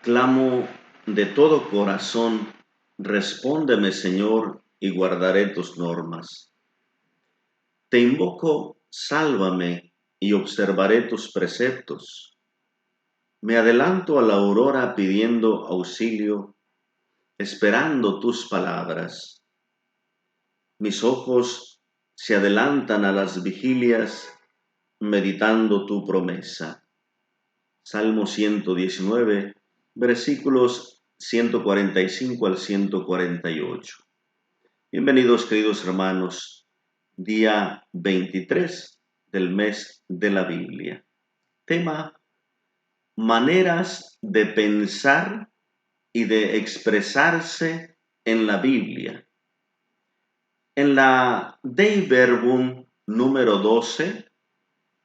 Clamo de todo corazón, respóndeme, Señor, y guardaré tus normas. Te invoco, sálvame, y observaré tus preceptos. Me adelanto a la aurora pidiendo auxilio, esperando tus palabras. Mis ojos se adelantan a las vigilias, meditando tu promesa. Salmo 119, versículos 145 al 148. Bienvenidos, queridos hermanos, día 23 del mes de la Biblia. Tema: maneras de pensar y de expresarse en la Biblia. En la Dei Verbum número 12,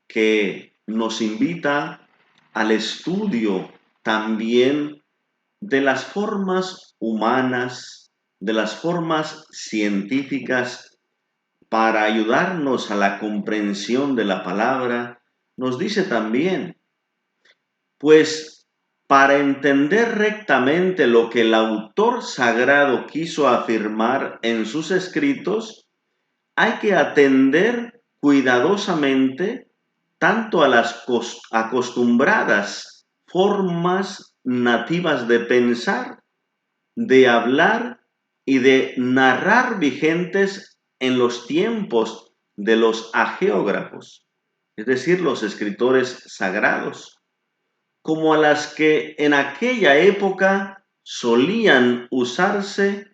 que nos invita al estudio también de las formas humanas, de las formas científicas para ayudarnos a la comprensión de la palabra, nos dice también, pues para entender rectamente lo que el autor sagrado quiso afirmar en sus escritos, hay que atender cuidadosamente tanto a las acostumbradas formas nativas de pensar, de hablar y de narrar vigentes en los tiempos de los hagiógrafos, es decir, los escritores sagrados, como a las que en aquella época solían usarse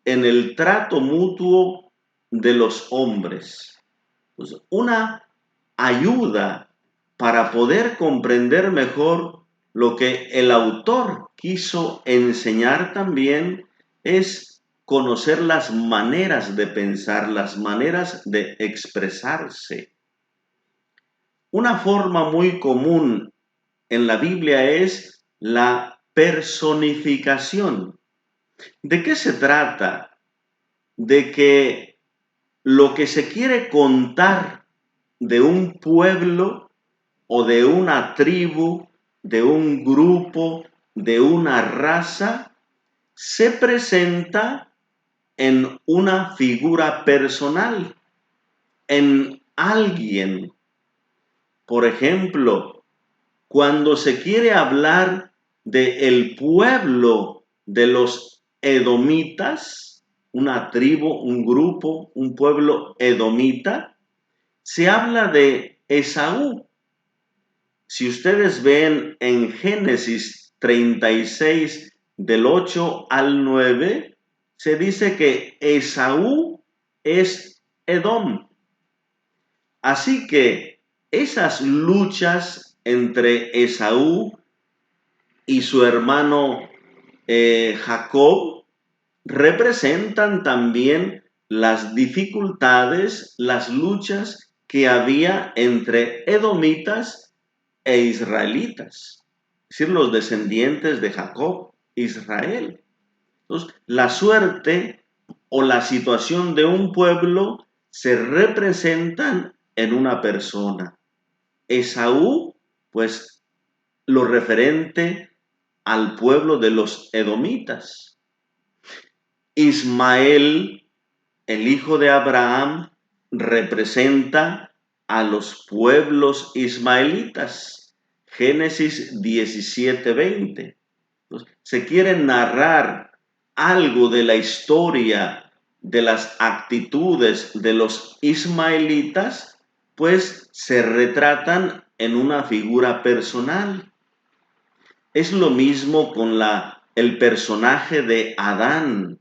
en el trato mutuo de los hombres. Pues una ayuda para poder comprender mejor lo que el autor quiso enseñar también es conocer las maneras de pensar, las maneras de expresarse. Una forma muy común en la Biblia es la personificación. ¿De qué se trata? De que lo que se quiere contar de un pueblo o de una tribu, de un grupo, de una raza, se presenta en una figura personal, en alguien. Por ejemplo, cuando se quiere hablar del pueblo de los edomitas, una tribu, un grupo, un pueblo edomita, se habla de Esaú. Si ustedes ven en Génesis 36, del 8 al 9, se dice que Esaú es Edom. Así que esas luchas entre Esaú y su hermano Jacob representan también las dificultades, las luchas que había entre edomitas e israelitas, es decir, los descendientes de Jacob, Israel. Entonces, la suerte o la situación de un pueblo se representan en una persona. Esaú, pues, lo referente al pueblo de los edomitas. Ismael, el hijo de Abraham, representa a los pueblos ismaelitas. Génesis 17:20. Se quiere narrar algo de la historia, de las actitudes de los ismaelitas, pues se retratan en una figura personal. Es lo mismo con el personaje de Adán.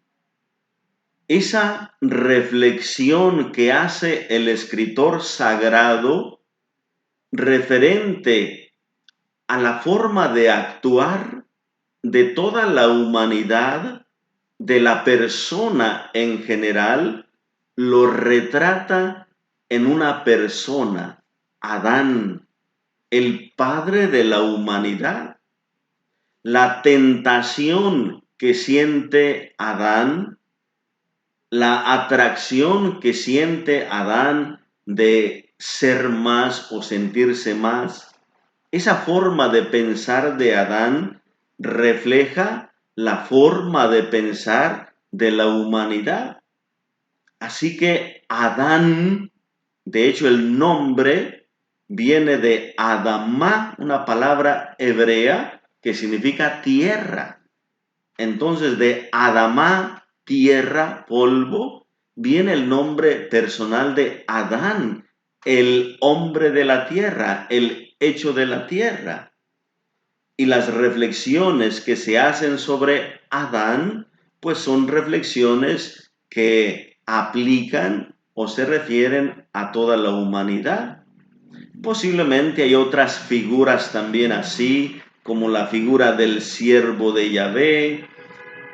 Esa reflexión que hace el escritor sagrado referente a la forma de actuar de toda la humanidad, de la persona en general, lo retrata en una persona, Adán, el padre de la humanidad. La tentación que siente Adán, la atracción que siente Adán de ser más o sentirse más, esa forma de pensar de Adán refleja la forma de pensar de la humanidad. Así que Adán, de hecho el nombre viene de Adamá, una palabra hebrea que significa tierra. Entonces de Adamá, tierra, polvo, viene el nombre personal de Adán, el hombre de la tierra, el hecho de la tierra. Y las reflexiones que se hacen sobre Adán, pues son reflexiones que aplican o se refieren a toda la humanidad. Posiblemente hay otras figuras también así, como la figura del siervo de Yahvé,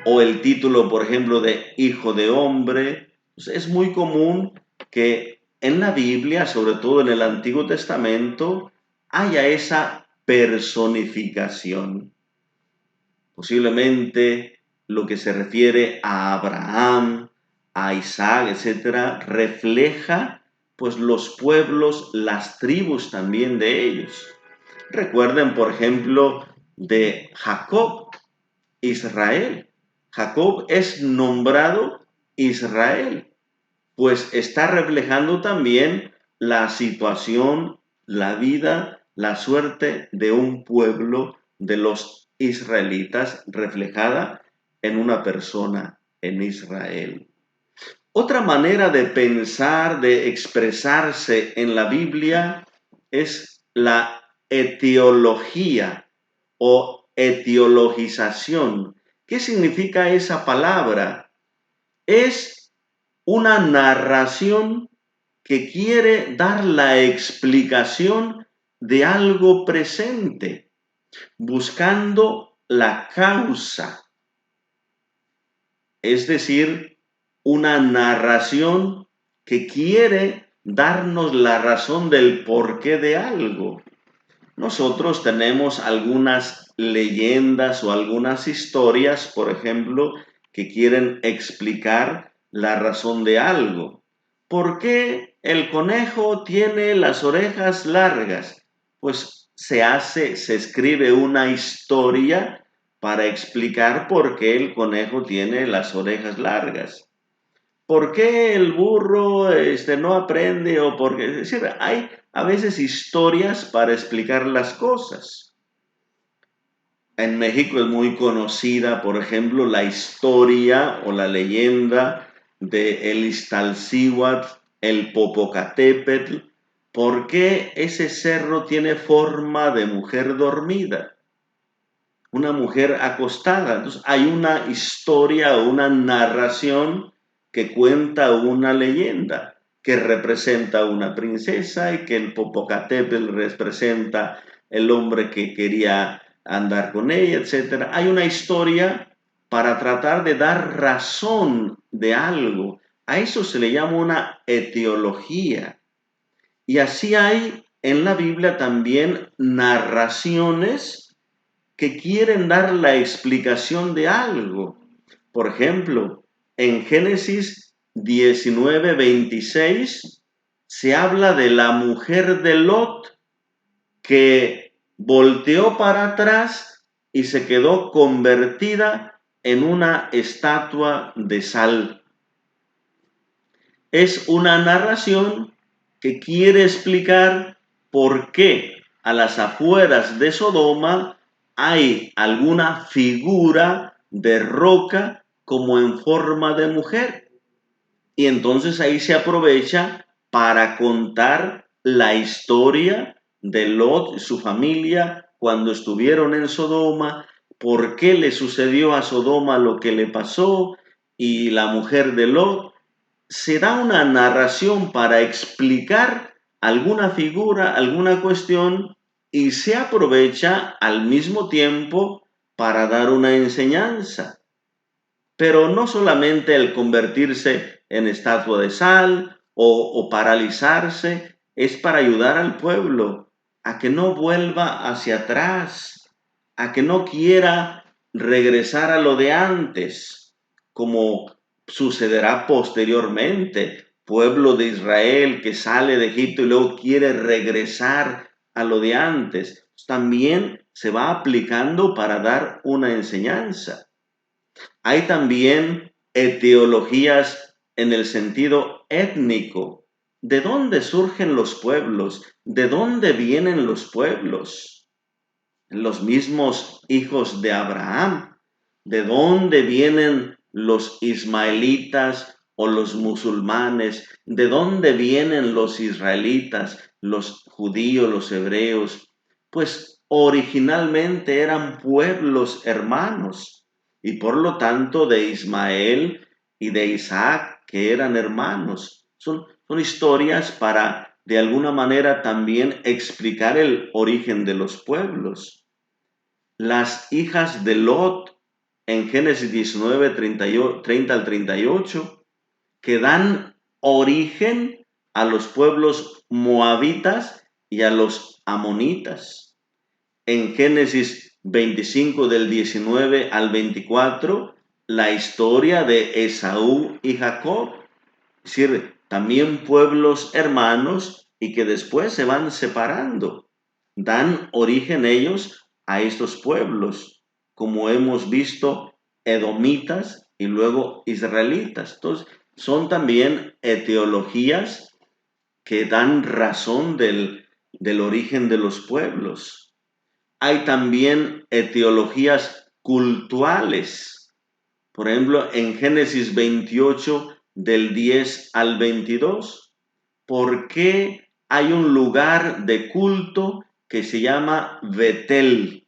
o el título, por ejemplo, de hijo de hombre. Pues es muy común que en la Biblia, sobre todo en el Antiguo Testamento, haya esa personificación. Posiblemente lo que se refiere a Abraham, a Isaac, etcétera, refleja pues los pueblos, las tribus también de ellos. Recuerden, por ejemplo, de Jacob, Israel. Jacob es nombrado Israel, pues está reflejando también la situación, la vida, la suerte de un pueblo de los israelitas reflejada en una persona en Israel. Otra manera de pensar, de expresarse en la Biblia es la etiología o etiologización. ¿Qué significa esa palabra? Es una narración que quiere dar la explicación de algo presente, buscando la causa. Es decir, una narración que quiere darnos la razón del porqué de algo. Nosotros tenemos algunas leyendas o algunas historias, por ejemplo, que quieren explicar la razón de algo. ¿Por qué el conejo tiene las orejas largas? Pues se escribe una historia para explicar por qué el conejo tiene las orejas largas. ¿Por qué el burro no aprende? O porque, es decir, hay a veces historias para explicar las cosas. En México es muy conocida, por ejemplo, la historia o la leyenda de el Iztaccíhuatl, el Popocatépetl. ¿Por qué ese cerro tiene forma de mujer dormida? Una mujer acostada. Entonces hay una historia o una narración que cuenta una leyenda, que representa a una princesa y que el Popocatépetl representa el hombre que quería andar con ella, etc. Hay una historia para tratar de dar razón de algo. A eso se le llama una etiología. Y así hay en la Biblia también narraciones que quieren dar la explicación de algo. Por ejemplo, en Génesis 19:26 se habla de la mujer de Lot que volteó para atrás y se quedó convertida en una estatua de sal. Es una narración que quiere explicar por qué a las afueras de Sodoma hay alguna figura de roca como en forma de mujer. Y entonces ahí se aprovecha para contar la historia de Lot y su familia cuando estuvieron en Sodoma, por qué le sucedió a Sodoma lo que le pasó y la mujer de Lot. Se da una narración para explicar alguna figura, alguna cuestión, y se aprovecha al mismo tiempo para dar una enseñanza. Pero no solamente el convertirse en estatua de sal o paralizarse, es para ayudar al pueblo a que no vuelva hacia atrás, a que no quiera regresar a lo de antes, como sucederá posteriormente. Pueblo de Israel que sale de Egipto y luego quiere regresar a lo de antes. También se va aplicando para dar una enseñanza. Hay también etiologías en el sentido étnico. ¿De dónde surgen los pueblos? ¿De dónde vienen los pueblos? Los mismos hijos de Abraham. ¿De dónde vienen los ismaelitas o los musulmanes? ¿De dónde vienen los israelitas, los judíos, los hebreos? Pues originalmente eran pueblos hermanos y por lo tanto de Ismael y de Isaac, que eran hermanos. Son historias para de alguna manera también explicar el origen de los pueblos. Las hijas de Lot en Génesis 19, 30 al 38, que dan origen a los pueblos moabitas y a los amonitas. En Génesis 25 del 19 al 24, la historia de Esaú y Jacob. Es decir, también pueblos hermanos y que después se van separando. Dan origen ellos a estos pueblos, como hemos visto, edomitas y luego israelitas. Entonces, son también etiologías que dan razón del origen de los pueblos. Hay también etiologías cultuales. Por ejemplo, en Génesis 28, del 10 al 22, ¿por qué hay un lugar de culto que se llama Betel?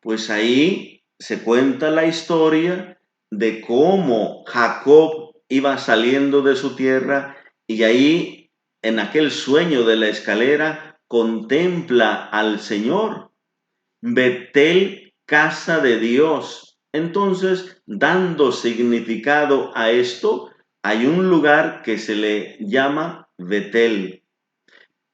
Pues ahí se cuenta la historia de cómo Jacob iba saliendo de su tierra y ahí, en aquel sueño de la escalera, contempla al Señor. Betel, casa de Dios. Entonces, dando significado a esto, hay un lugar que se le llama Betel.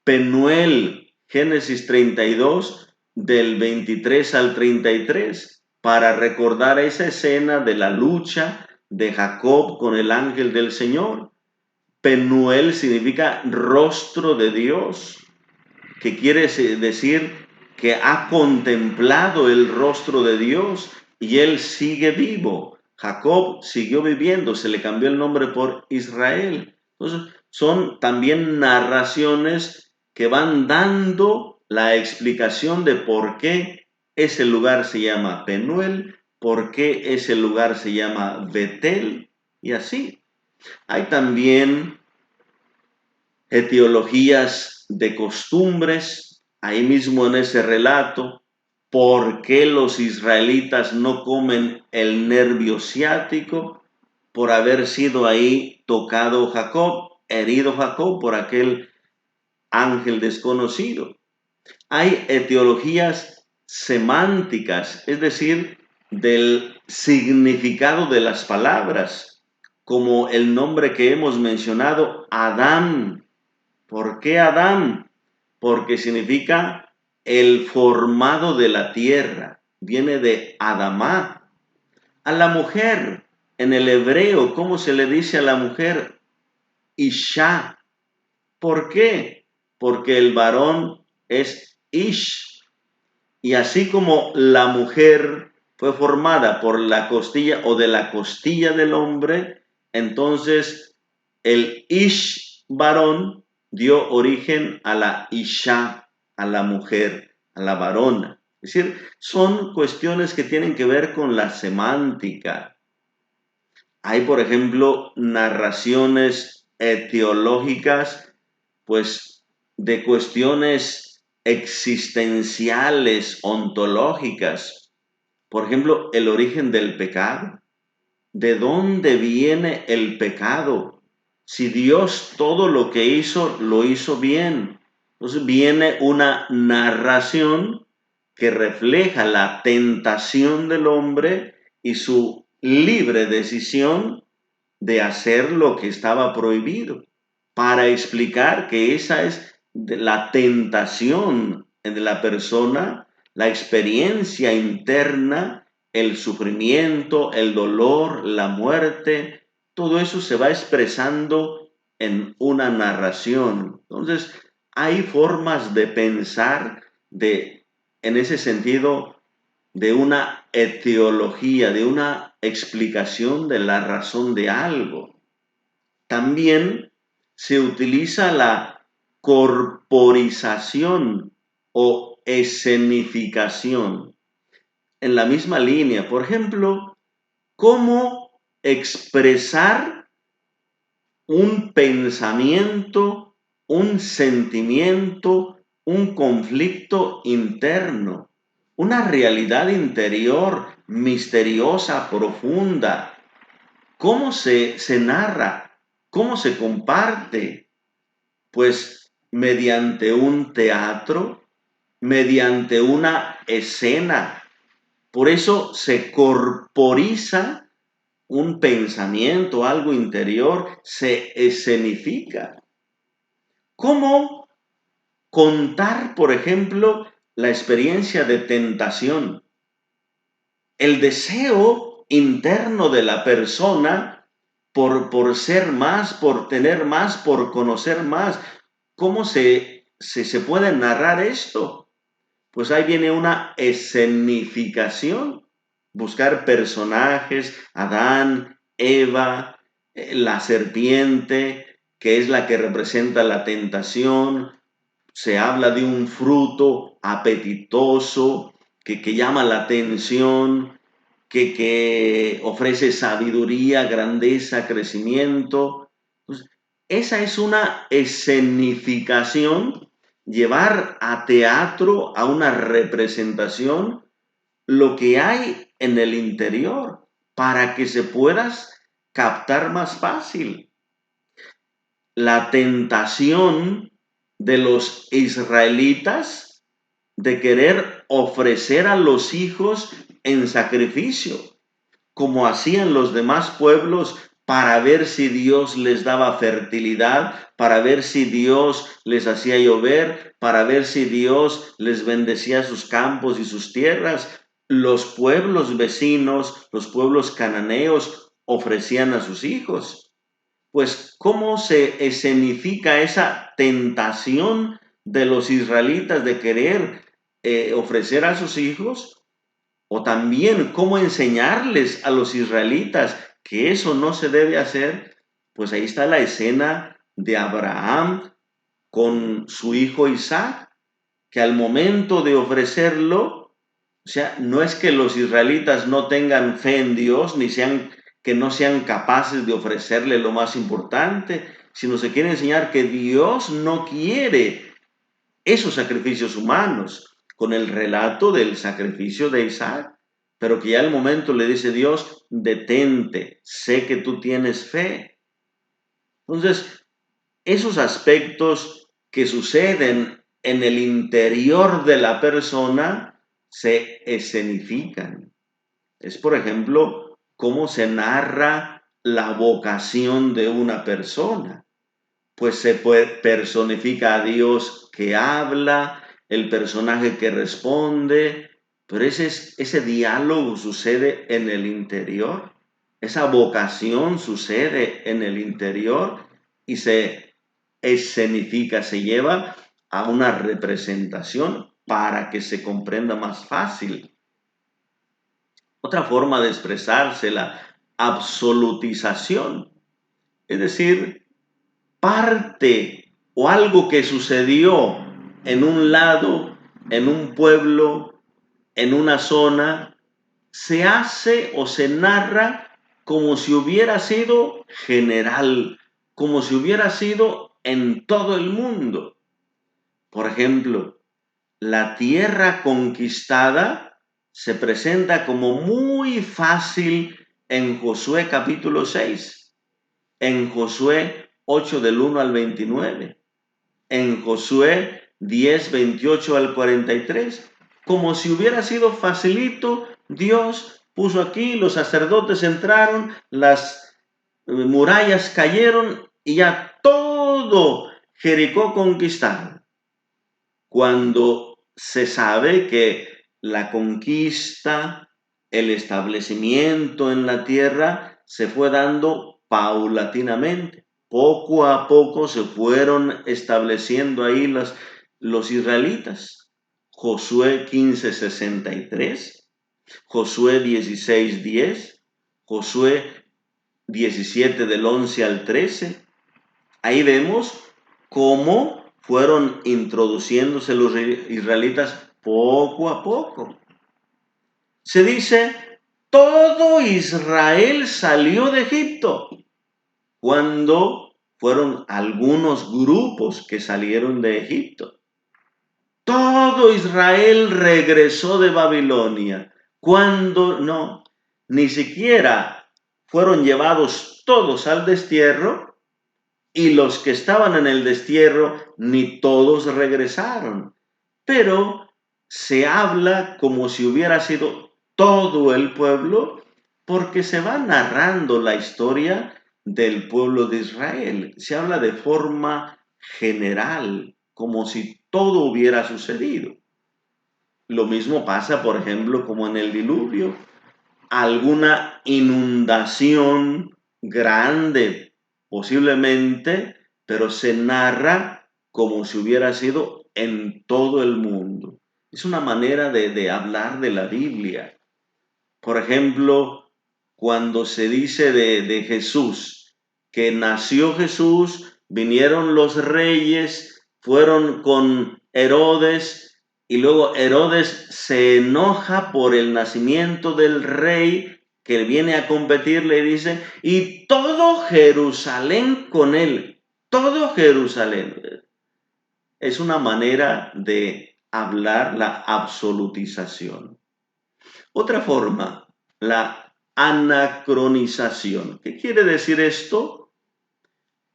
Penuel, Génesis 32, del 23 al 33, para recordar esa escena de la lucha de Jacob con el ángel del Señor. Penuel significa rostro de Dios, que quiere decir que ha contemplado el rostro de Dios y él sigue vivo. Jacob siguió viviendo, se le cambió el nombre por Israel. Entonces, son también narraciones que van dando la explicación de por qué ese lugar se llama Penuel, por qué ese lugar se llama Betel, y así. Hay también etiologías de costumbres, ahí mismo en ese relato, por qué los israelitas no comen el nervio ciático, por haber sido ahí tocado Jacob, herido Jacob por aquel ángel desconocido. Hay etiologías semánticas, es decir, del significado de las palabras, como el nombre que hemos mencionado, Adán. ¿Por qué Adán? Porque significa el formado de la tierra. Viene de Adamá. A la mujer, en el hebreo, ¿cómo se le dice a la mujer? Isha. ¿Por qué? Porque el varón es Ish. Y así como la mujer fue formada por la costilla o de la costilla del hombre, entonces el Ish varón dio origen a la Isha, a la mujer, a la varona. Es decir, son cuestiones que tienen que ver con la semántica. Hay, por ejemplo, narraciones etiológicas, pues, de cuestiones existenciales, ontológicas. Por ejemplo, el origen del pecado. ¿De dónde viene el pecado? Si Dios todo lo que hizo, lo hizo bien. Entonces viene una narración que refleja la tentación del hombre y su libre decisión de hacer lo que estaba prohibido, para explicar que esa es la tentación de la persona, la experiencia interna, el sufrimiento, el dolor, la muerte, todo eso se va expresando en una narración. Entonces, hay formas de pensar en ese sentido de una etiología, de una explicación de la razón de algo. También se utiliza la corporización o escenificación en la misma línea. Por ejemplo, cómo expresar un pensamiento, un sentimiento, un conflicto interno, una realidad interior misteriosa, profunda. ¿Cómo se narra? ¿Cómo se comparte? Pues mediante un teatro, mediante una escena. Por eso se corporiza un pensamiento, algo interior, se escenifica. ¿Cómo contar, por ejemplo, la experiencia de tentación? El deseo interno de la persona por ser más, por tener más, por conocer más. ¿Cómo se puede narrar esto? Pues ahí viene una escenificación. Buscar personajes, Adán, Eva, la serpiente, que es la que representa la tentación. Se habla de un fruto apetitoso que llama la atención, que ofrece sabiduría, grandeza, crecimiento. Entonces, esa es una escenificación, llevar a teatro, a una representación, lo que hay en el interior, para que se pueda captar más fácil. La tentación de los israelitas de querer ofrecer a los hijos en sacrificio, como hacían los demás pueblos, para ver si Dios les daba fertilidad, para ver si Dios les hacía llover, para ver si Dios les bendecía sus campos y sus tierras. Los pueblos vecinos, los pueblos cananeos, ofrecían a sus hijos. Pues, ¿cómo se escenifica esa tentación de los israelitas de querer ofrecer a sus hijos? O también, ¿cómo enseñarles a los israelitas que eso no se debe hacer? Pues ahí está la escena de Abraham con su hijo Isaac, que al momento de ofrecerlo, o sea, no es que los israelitas no tengan fe en Dios, ni que no sean capaces de ofrecerle lo más importante, sino se quiere enseñar que Dios no quiere esos sacrificios humanos, con el relato del sacrificio de Isaac, pero que ya al momento le dice Dios, detente, sé que tú tienes fe. Entonces, esos aspectos que suceden en el interior de la persona se escenifican. Es, por ejemplo, cómo se narra la vocación de una persona. Pues se personifica a Dios que habla, el personaje que responde, pero ese diálogo sucede en el interior, esa vocación sucede en el interior y se escenifica, se lleva a una representación para que se comprenda más fácil. Otra forma de expresarse, la absolutización, es decir, parte o algo que sucedió en un lado, en un pueblo, en una zona, se hace o se narra como si hubiera sido general, como si hubiera sido en todo el mundo. Por ejemplo, la tierra conquistada se presenta como muy fácil en Josué capítulo 6, en Josué 8 del 1 al 29, en Josué 10, 28 al 43, como si hubiera sido facilito. Dios puso aquí, los sacerdotes entraron, las murallas cayeron y ya todo Jericó conquistado. Cuando se sabe que la conquista, el establecimiento en la tierra se fue dando paulatinamente. poco a poco se fueron estableciendo ahí los israelitas. Josué 15:63, Josué 16:10, Josué 17 del 11 al 13. Ahí vemos cómo fueron introduciéndose los israelitas poco a poco. Se dice, todo Israel salió de Egipto, cuando fueron algunos grupos que salieron de Egipto. Todo Israel regresó de Babilonia, cuando no, ni siquiera fueron llevados todos al destierro, y los que estaban en el destierro, ni todos regresaron. Pero se habla como si hubiera sido todo el pueblo, porque se va narrando la historia del pueblo de Israel. Se habla de forma general, como si todo hubiera sucedido. Lo mismo pasa, por ejemplo, como en el diluvio. Alguna inundación grande, posiblemente, pero se narra como si hubiera sido en todo el mundo. Es una manera de hablar de la Biblia. Por ejemplo, cuando se dice de Jesús, que nació Jesús, vinieron los reyes, fueron con Herodes, y luego Herodes se enoja por el nacimiento del rey que viene a competir, le dice, y todo Jerusalén con él, todo Jerusalén. Es una manera de hablar la absolutización. Otra forma, la anacronización. ¿Qué quiere decir esto?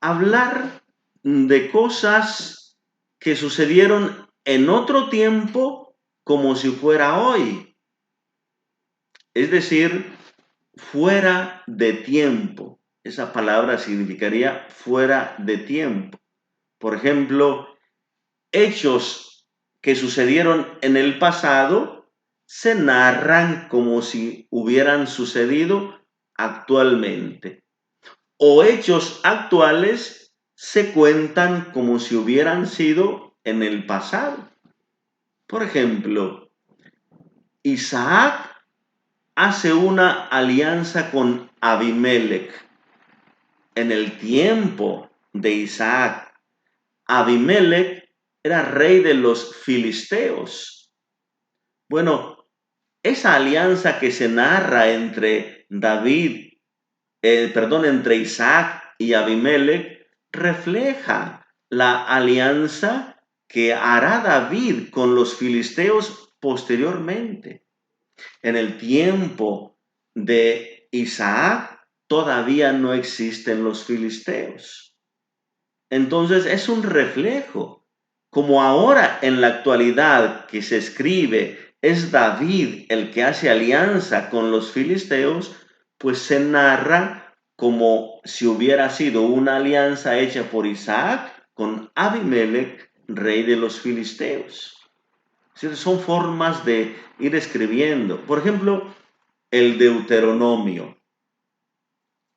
Hablar de cosas que sucedieron en otro tiempo como si fuera hoy. Es decir, fuera de tiempo. Esa palabra significaría fuera de tiempo. Por ejemplo, hechos que sucedieron en el pasado se narran como si hubieran sucedido actualmente. O hechos actuales se cuentan como si hubieran sido en el pasado. Por ejemplo, Isaac hace una alianza con Abimelech. En el tiempo de Isaac, Abimelech era rey de los filisteos. Bueno, esa alianza que se narra entre entre Isaac y Abimelech, refleja la alianza que hará David con los filisteos posteriormente. En el tiempo de Isaac todavía no existen los filisteos. Entonces es un reflejo. Como ahora en la actualidad que se escribe es David el que hace alianza con los filisteos, pues se narra como si hubiera sido una alianza hecha por Isaac con Abimelech, rey de los filisteos. Son formas de ir escribiendo. Por ejemplo, el Deuteronomio.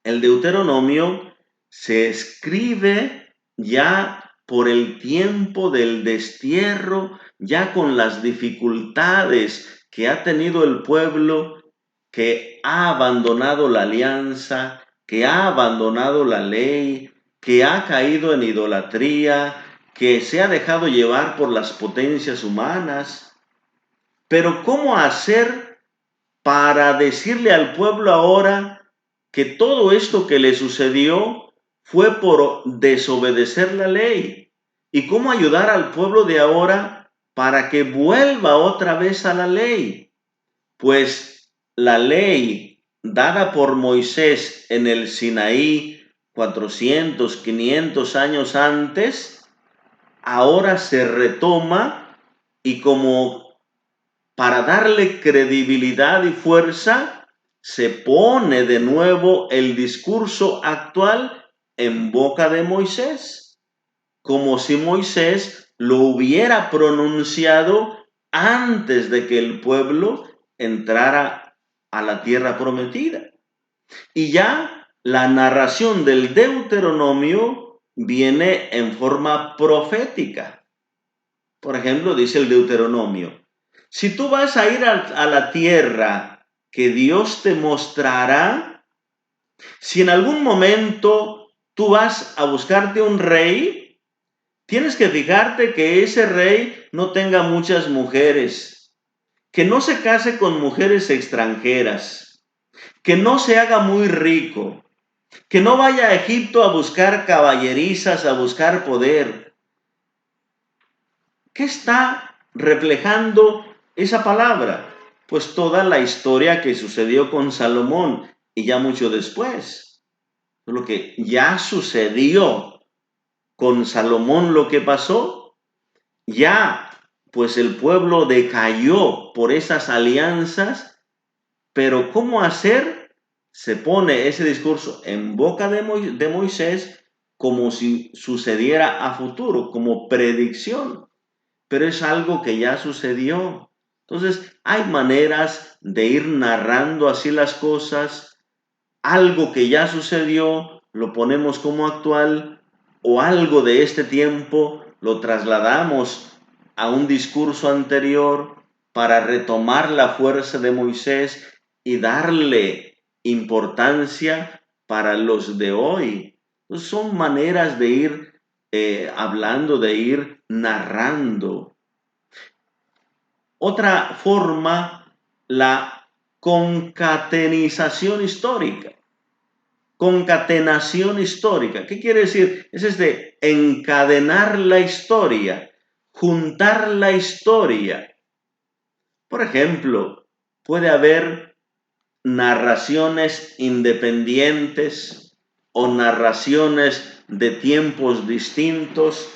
El Deuteronomio se escribe ya por el tiempo del destierro, ya con las dificultades que ha tenido el pueblo, que ha abandonado la alianza, que ha abandonado la ley, que ha caído en idolatría, que se ha dejado llevar por las potencias humanas. Pero ¿cómo hacer para decirle al pueblo ahora que todo esto que le sucedió fue por desobedecer la ley? ¿Y cómo ayudar al pueblo de ahora para que vuelva otra vez a la ley? Pues la ley dada por Moisés en el Sinaí 400, 500 años antes, ahora se retoma, y como para darle credibilidad y fuerza, se pone de nuevo el discurso actual en boca de Moisés, como si Moisés lo hubiera pronunciado antes de que el pueblo entrara a la tierra prometida. Y ya la narración del Deuteronomio viene en forma profética. Por ejemplo, dice el Deuteronomio, si tú vas a ir a la tierra que Dios te mostrará, si en algún momento tú vas a buscarte un rey, tienes que fijarte que ese rey no tenga muchas mujeres, que no se case con mujeres extranjeras, que no se haga muy rico, que no vaya a Egipto a buscar caballerizas, a buscar poder. ¿Qué está reflejando esa palabra? Pues toda la historia que sucedió con Salomón y ya mucho después. Lo que ya sucedió con Salomón, lo que pasó, ya pues el pueblo decayó por esas alianzas, pero ¿cómo hacer? Se pone ese discurso en boca de Moisés como si sucediera a futuro, como predicción, pero es algo que ya sucedió. Entonces, hay maneras de ir narrando así las cosas, algo que ya sucedió, lo ponemos como actual, o algo de este tiempo lo trasladamos a un discurso anterior para retomar la fuerza de Moisés y darle importancia para los de hoy. Pues son maneras de ir hablando, de ir narrando. Otra forma, la concatenización histórica. Concatenación histórica. ¿Qué quiere decir? Es de encadenar la historia, juntar la historia. Por ejemplo, puede haber narraciones independientes o narraciones de tiempos distintos.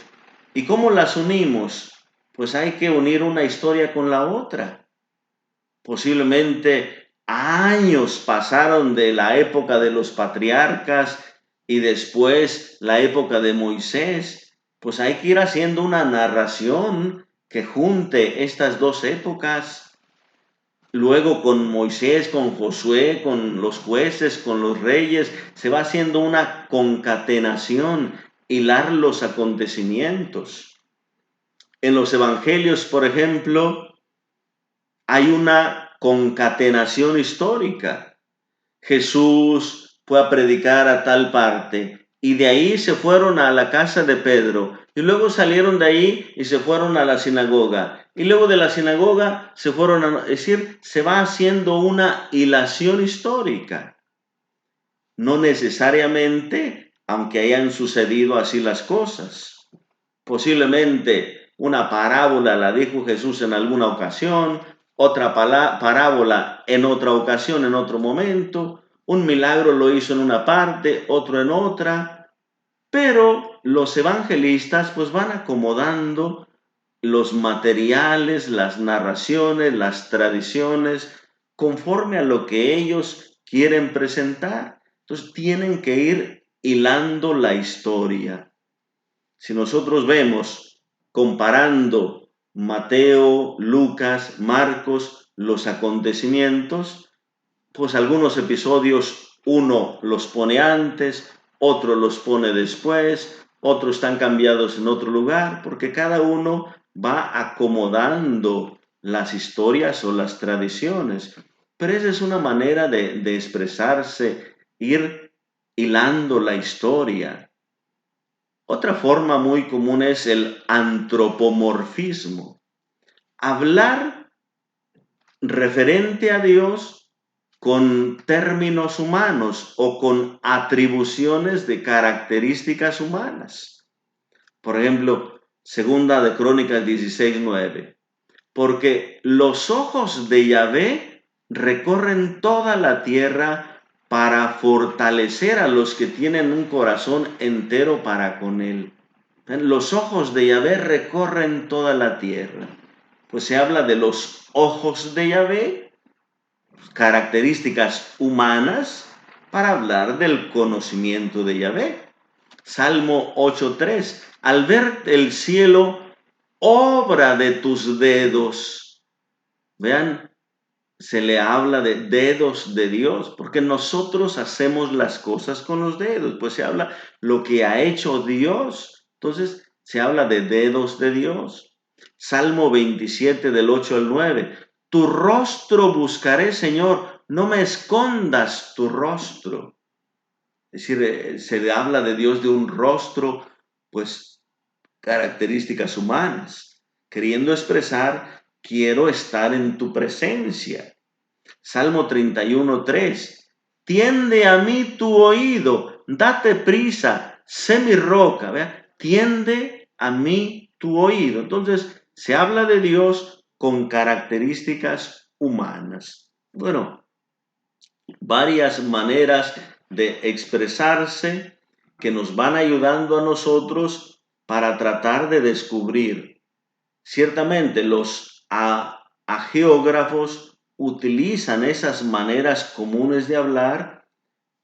¿Y cómo las unimos? Pues hay que unir una historia con la otra. Posiblemente años pasaron de la época de los patriarcas y después la época de Moisés. Pues hay que ir haciendo una narración que junte estas dos épocas. Luego con Moisés, con Josué, con los jueces, con los reyes, se va haciendo una concatenación, hilar los acontecimientos. En los evangelios, por ejemplo, hay una concatenación histórica. Jesús fue a predicar a tal parte y de ahí se fueron a la casa de Pedro y luego salieron de ahí y se fueron a la sinagoga y luego de la sinagoga se fueron a... Es decir, se va haciendo una hilación histórica. No necesariamente, aunque hayan sucedido así las cosas. Posiblemente una parábola la dijo Jesús en alguna ocasión, otra parábola en otra ocasión, en otro momento, un milagro lo hizo en una parte, otro en otra, pero los evangelistas pues van acomodando los materiales, las narraciones, las tradiciones, conforme a lo que ellos quieren presentar. Entonces tienen que ir hilando la historia. Si nosotros vemos, comparando Mateo, Lucas, Marcos, los acontecimientos, pues algunos episodios uno los pone antes, otro los pone después, otros están cambiados en otro lugar, porque cada uno va acomodando las historias o las tradiciones. Pero esa es una manera de expresarse, ir hilando la historia. Otra forma muy común es el antropomorfismo. Hablar referente a Dios con términos humanos o con atribuciones de características humanas. Por ejemplo, segunda de Crónicas 16:9. Porque los ojos de Yahvé recorren toda la tierra para fortalecer a los que tienen un corazón entero para con él. Los ojos de Yahvé recorren toda la tierra. Pues se habla de los ojos de Yahvé, características humanas, para hablar del conocimiento de Yahvé. Salmo 8:3. Al ver el cielo, obra de tus dedos. Vean, se le habla de dedos de Dios, porque nosotros hacemos las cosas con los dedos, pues se habla lo que ha hecho Dios, entonces se habla de dedos de Dios. Salmo 27 del 8 al 9, tu rostro buscaré, Señor, no me escondas tu rostro. Es decir, se le habla de Dios de un rostro, pues características humanas, queriendo expresar, quiero estar en tu presencia. Salmo 31:3. Tiende a mí tu oído, date prisa, sé mi roca. ¿Vea? Tiende a mí tu oído. Entonces, se habla de Dios con características humanas. Bueno, varias maneras de expresarse que nos van ayudando a nosotros para tratar de descubrir. Ciertamente los geógrafos utilizan esas maneras comunes de hablar,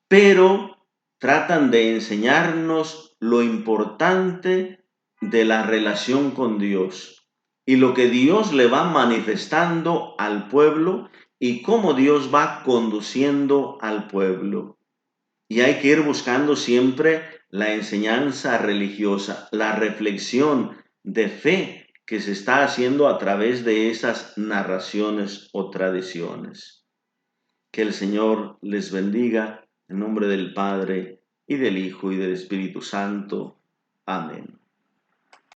pero tratan de enseñarnos lo importante de la relación con Dios y lo que Dios le va manifestando al pueblo y cómo Dios va conduciendo al pueblo. Y hay que ir buscando siempre la enseñanza religiosa, la reflexión de fe que se está haciendo a través de esas narraciones o tradiciones. Que el Señor les bendiga en nombre del Padre y del Hijo y del Espíritu Santo. Amén.